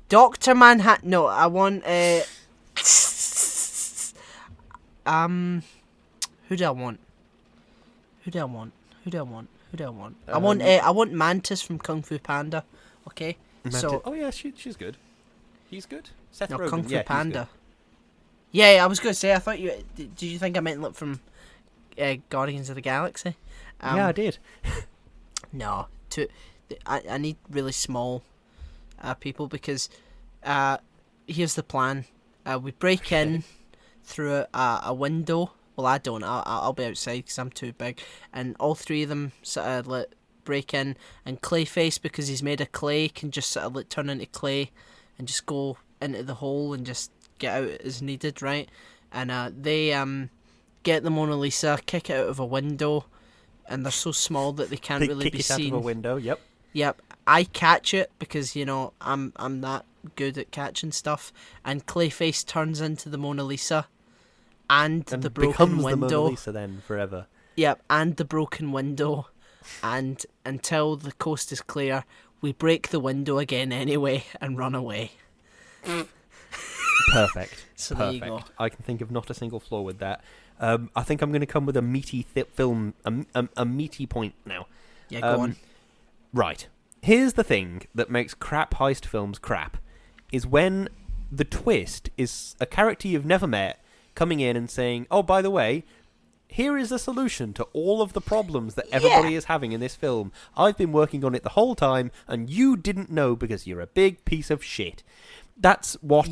Dr. Manhattan. No, I want who do I want? I want Mantis from Kung Fu Panda. Okay. Mantis. So. Oh yeah, she's good. He's good. Seth Rogen. Kung Fu Panda. Yeah, I was going to say. I thought you. Did you think I meant from Guardians of the Galaxy? Yeah, I did. No, I need really small people, because here's the plan. We break in through a window. Well, I don't. I'll be outside because I'm too big. And all three of them sort of break in, and Clayface, because he's made of clay, can just sort of turn into clay and just go into the hole and just get out as needed, right? And they get the Mona Lisa, kick it out of a window, and they're so small that they can't really be seen. Kick it out of a window. Yep. I catch it because I'm that good at catching stuff, and Clayface turns into the Mona Lisa, and the broken becomes window. the Mona Lisa then forever. Yep, and the broken window, and until the coast is clear, we break the window again anyway and run away. Perfect. So Perfect. there you go. I can think of not a single flaw with that. I think I'm going to come with a meaty film, a meaty point now. Yeah, go on. Right. Here's the thing that makes crap heist films crap, is when the twist is a character you've never met coming in and saying, oh, by the way, here is a solution to all of the problems that everybody is having in this film. I've been working on it the whole time, and you didn't know because you're a big piece of shit. That's what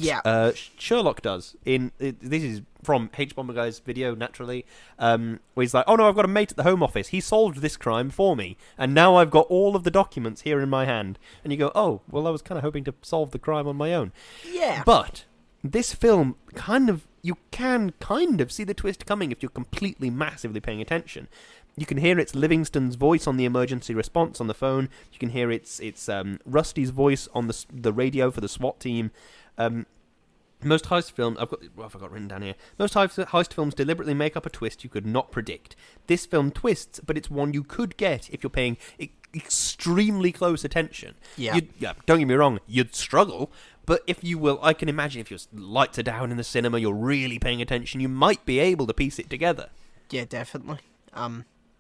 Sherlock does. This is from H. Bomber Guy's video, naturally, where he's like, oh no, I've got a mate at the Home Office. He solved this crime for me, and now I've got all of the documents here in my hand. And you go, oh, well, I was kind of hoping to solve the crime on my own. Yeah. But this film you can kind of see the twist coming if you're completely massively paying attention. You can hear it's Livingston's voice on the emergency response on the phone. You can hear it's Rusty's voice on the radio for the SWAT team. Most heist films, I've got written down here. Most heist films deliberately make up a twist you could not predict. This film twists, but it's one you could get if you're paying extremely close attention. Yeah. Don't get me wrong, you'd struggle, but if you will, I can imagine if your lights are down in the cinema, you're really paying attention, you might be able to piece it together. Yeah, definitely.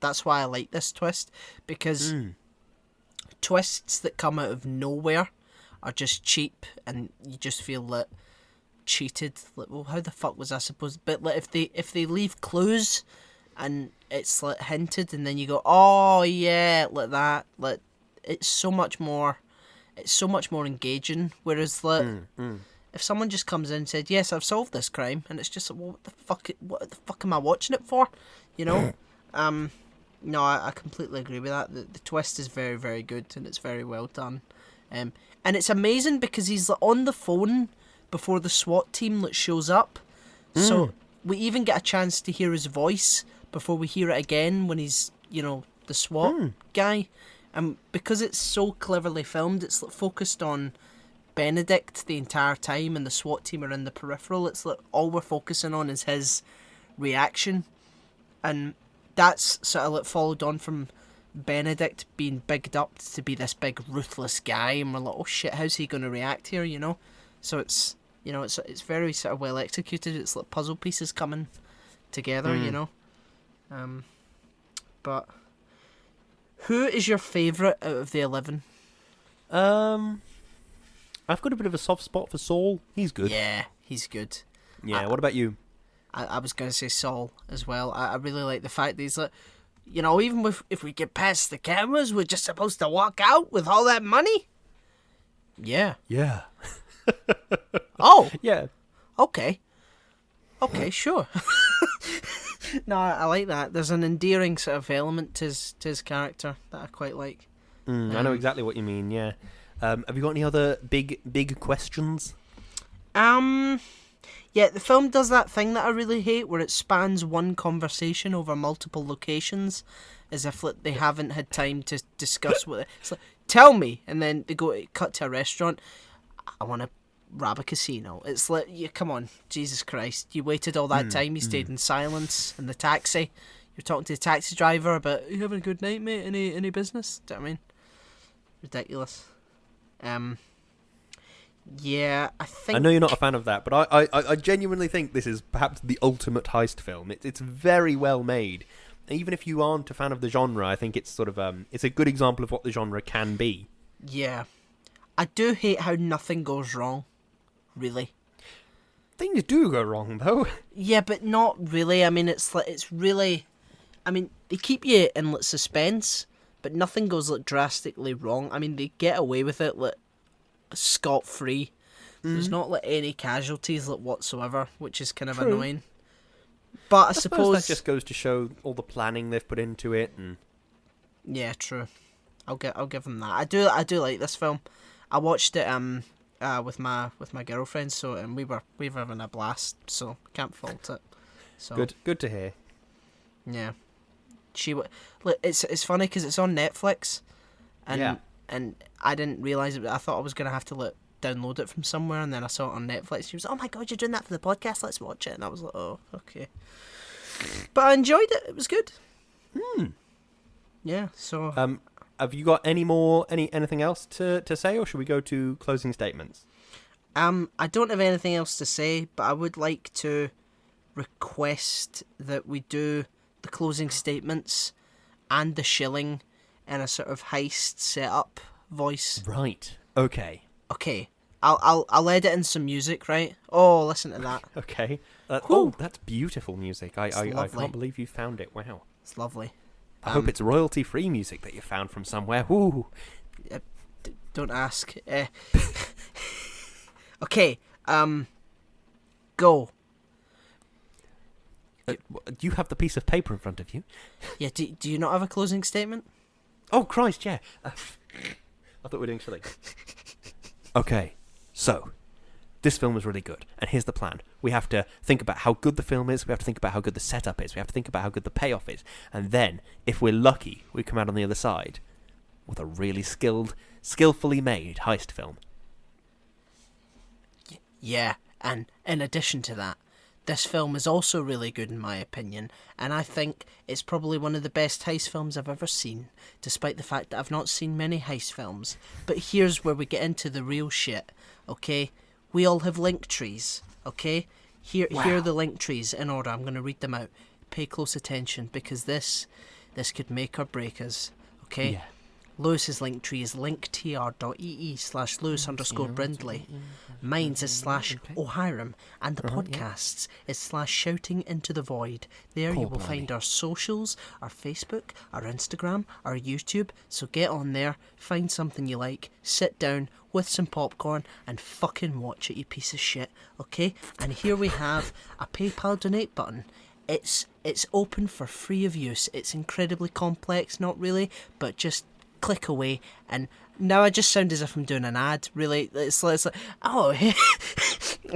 That's why I like this twist, because twists that come out of nowhere are just cheap, and you just feel that cheated. Like, well, how the fuck was I supposed? But like, if they leave clues, and it's like hinted, and then you go, oh yeah, like that. Like, it's so much more engaging. Whereas like, if someone just comes in and said, yes, I've solved this crime, and it's just like, well, what the fuck am I watching it for? No, I completely agree with that. The twist is very, very good, and it's very well done. And it's amazing because he's on the phone before the SWAT team shows up. So we even get a chance to hear his voice before we hear it again when he's, the SWAT guy. And because it's so cleverly filmed, it's focused on Benedict the entire time, and the SWAT team are in the peripheral. It's like all we're focusing on is his reaction. And that's sort of followed on from Benedict being bigged up to be this big ruthless guy, and we're like, oh shit, how's he going to react here? So it's it's very sort of well executed. It's like puzzle pieces coming together. But who is your favourite out of the 11? I've got a bit of a soft spot for Saul. He's good. Yeah, he's good. Yeah. What about you? I was going to say Saul as well. I really like the fact that he's like, even if we get past the cameras, we're just supposed to walk out with all that money? Yeah. Yeah. Oh. Yeah. Okay, sure. No, I like that. There's an endearing sort of element to his character that I quite like. I know exactly what you mean, yeah. Have you got any other big questions? Yeah, the film does that thing that I really hate where it spans one conversation over multiple locations as if they haven't had time to discuss what it's like, tell me, and then they cut to a restaurant. I want to rob a casino. It's like, come on, Jesus Christ. You waited all that time, you stayed in silence in the taxi. You're talking to the taxi driver about, you having a good night, mate? Any business? Do you know what I mean? Ridiculous. Yeah, I think... I know you're not a fan of that, but I genuinely think this is perhaps the ultimate heist film. It's very well made. Even if you aren't a fan of the genre, I think it's sort of it's a good example of what the genre can be. Yeah. I do hate how nothing goes wrong, really. Things do go wrong, though. Yeah, but not really. I mean, it's really... I mean, they keep you in suspense, but nothing goes drastically wrong. I mean, they get away with it scot-free. There's not any casualties whatsoever, which is kind of annoying. But I suppose that just goes to show all the planning they've put into it. And yeah, true. I'll give them that. I do like this film. I watched it with my girlfriend, and we were having a blast. So can't fault it. So good to hear. Yeah, it's funny because it's on Netflix, and and I didn't realise it. I thought I was going to have to download it from somewhere, and then I saw it on Netflix. She was like, oh my god, you're doing that for the podcast, let's watch it. And I was like, oh, okay. But I enjoyed it. It was good. Yeah, so... have you got anything else to say, or should we go to closing statements? I don't have anything else to say, but I would like to request that we do the closing statements and the shilling in a sort of heist setup voice. Right. Okay. Okay. I'll edit in some music, right? Oh, listen to that. Okay. That's beautiful music. I can't believe you found it. Wow. It's lovely. I hope it's royalty-free music that you found from somewhere. Ooh. Don't ask. Okay. Go. Do you have the piece of paper in front of you? Yeah. Do you not have a closing statement? Oh Christ! Yeah. I thought we were doing chilling. Okay. So, this film was really good, and here's the plan. We have to think about how good the film is, we have to think about how good the setup is, we have to think about how good the payoff is, and then, if we're lucky, we come out on the other side with a really skillfully made heist film. Yeah, and in addition to that, this film is also really good in my opinion, and I think it's probably one of the best heist films I've ever seen, despite the fact that I've not seen many heist films. But here's where we get into the real shit, okay? We all have Linktrees, okay? Here are the Linktrees in order. I'm going to read them out. Pay close attention, because this could make or break us, okay? Yeah. Lewis's Linktree is linktr.ee/Lewis_Brindley. Mine's is /O'Hiram. And the podcast's is /Shouting into the Void. There you will find our socials, our Facebook, our Instagram, our YouTube. So get on there, find something you like, sit down with some popcorn and fucking watch it, you piece of shit, okay? And here we have a PayPal donate button. It's open for free of use. It's incredibly complex, not really, but just click away. And now I just sound as if I'm doing an ad, really. It's like oh, I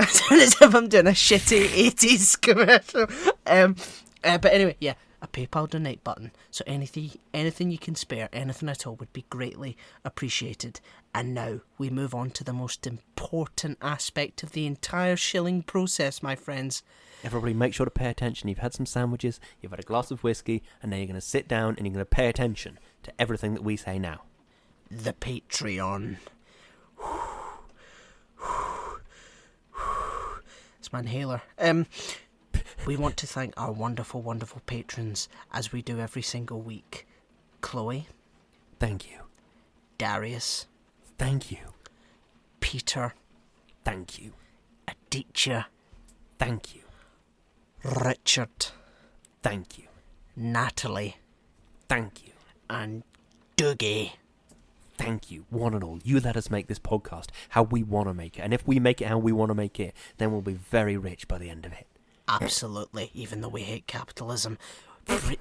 sound as if I'm doing a shitty 80s commercial. But anyway, yeah, a PayPal donate button. So anything you can spare, anything at all, would be greatly appreciated. And now we move on to the most important aspect of the entire shilling process, my friends. Everybody make sure to pay attention. You've had some sandwiches, you've had a glass of whiskey, and now you're going to sit down and you're going to pay attention to everything that we say now. The Patreon. It's my inhaler. We want to thank our wonderful, wonderful patrons, as we do every single week. Chloe. Thank you. Darius. Thank you. Peter. Thank you. Aditya. Thank you. Richard. Thank you. Natalie. Thank you. And Dougie. Thank you, one and all. You let us make this podcast how we want to make it. And if we make it how we want to make it, then we'll be very rich by the end of it. Absolutely, even though we hate capitalism.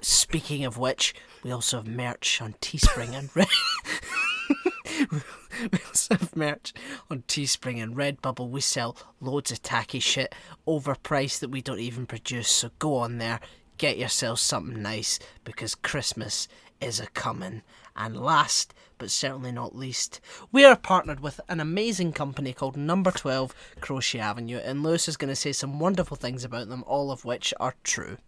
Speaking of which, we also have merch on Teespring and we also have merch on Teespring and Redbubble. We sell loads of tacky shit, overpriced, that we don't even produce. So go on there, get yourself something nice, because Christmas is a-coming. And last, but certainly not least, we are partnered with an amazing company called Number 12 Crochet Avenue, and Lewis is going to say some wonderful things about them, all of which are true.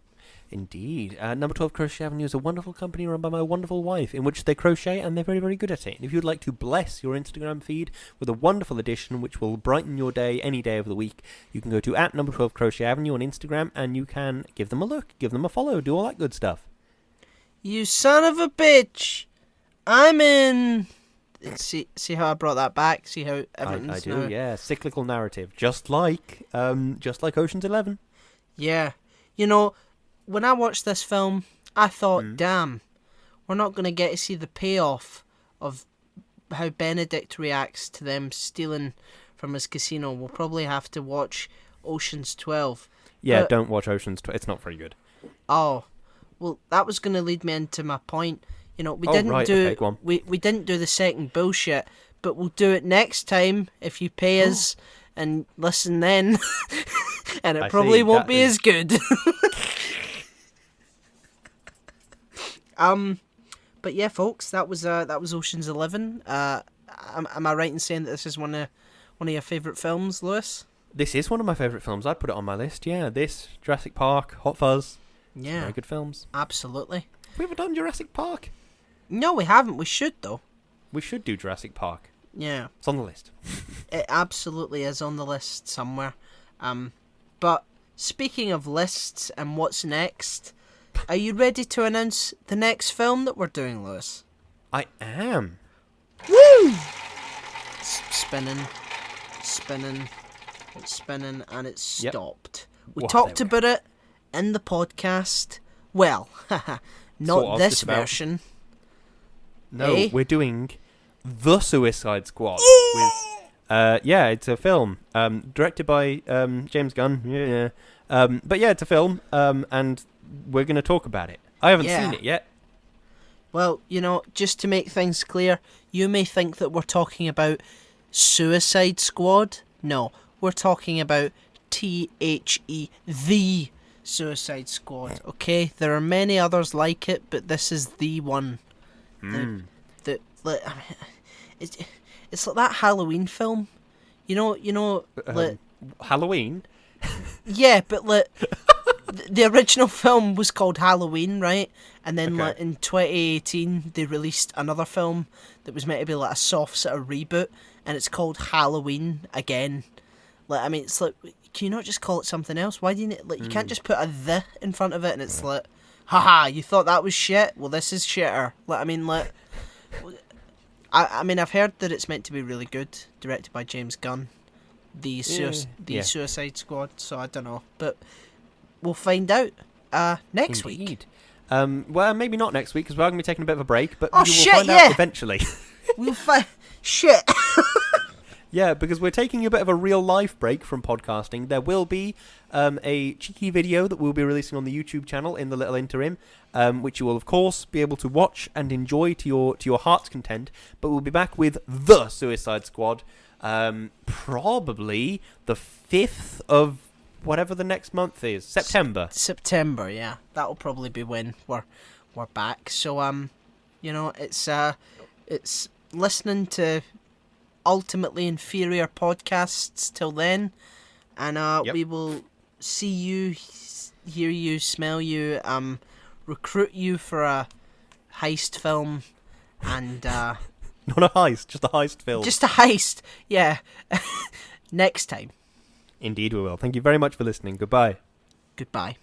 Indeed. Number 12 Crochet Avenue is a wonderful company run by my wonderful wife, in which they crochet and they're very, very good at it. And if you'd like to bless your Instagram feed with a wonderful addition which will brighten your day any day of the week, you can go to Number 12 Crochet Avenue on Instagram and you can give them a look, give them a follow, do all that good stuff. You son of a bitch! I'm in. See how I brought that back? See how everything's I do, yeah. Cyclical narrative, just like Ocean's 11. Yeah, you know, when I watched this film, I thought, damn, we're not going to get to see the payoff of how Benedict reacts to them stealing from his casino. We'll probably have to watch Ocean's 12. Yeah, don't watch Ocean's 12. It's not very good. Oh, well, that was going to lead me into my point. You know, we didn't do the second bullshit, but we'll do it next time if you pay us and listen then. And it probably won't be as good. But yeah, folks, that was Ocean's 11. Am I right in saying that this is one of your favourite films, Lewis? This is one of my favourite films. I'd put it on my list. Yeah, this, Jurassic Park, Hot Fuzz. Yeah, very good films. Absolutely. Have we ever done Jurassic Park? No, we haven't. We should though. We should do Jurassic Park. Yeah, it's on the list. It absolutely is on the list somewhere. But speaking of lists and what's next, are you ready to announce the next film that we're doing, Lewis? I am. Woo! It's spinning, it's spinning, and it's stopped. We talked about it in the podcast. Well, not sort of, this version. No, we're doing The Suicide Squad. with, it's a film directed by James Gunn. Yeah. But yeah, it's a film, and we're going to talk about it. I haven't seen it yet. Well, just to make things clear, you may think that we're talking about Suicide Squad. No, we're talking about THE, The Suicide Squad. Okay, there are many others like it, but this is the one. It's like that Halloween film. Halloween? Yeah, but the original film was called Halloween, right? And then in 2018 they released another film that was meant to be like a soft sort of reboot, and it's called Halloween again. It's like, can you not just call it something else? Why do you you can't just put a "the" in front of it and it's like, haha, you thought that was shit? Well, this is shitter. I've heard that it's meant to be really good, directed by James Gunn, the Suicide Squad. So I don't know, but we'll find out next week. Well, maybe not next week because we're going to be taking a bit of a break, but we'll find out eventually. We'll find shit. Yeah, because we're taking a bit of a real life break from podcasting. There will be a cheeky video that we'll be releasing on the YouTube channel in the little interim, which you will of course be able to watch and enjoy to your heart's content. But we'll be back with The Suicide Squad, probably the 5th of whatever the next month is, September. September, yeah, that'll probably be when we're back. So it's listening to ultimately inferior podcasts till then, and we will see you, hear you, smell you, recruit you for a heist film, and not a heist, just a heist film. Just a heist, yeah. Next time. Indeed we will. Thank you very much for listening. Goodbye. Goodbye.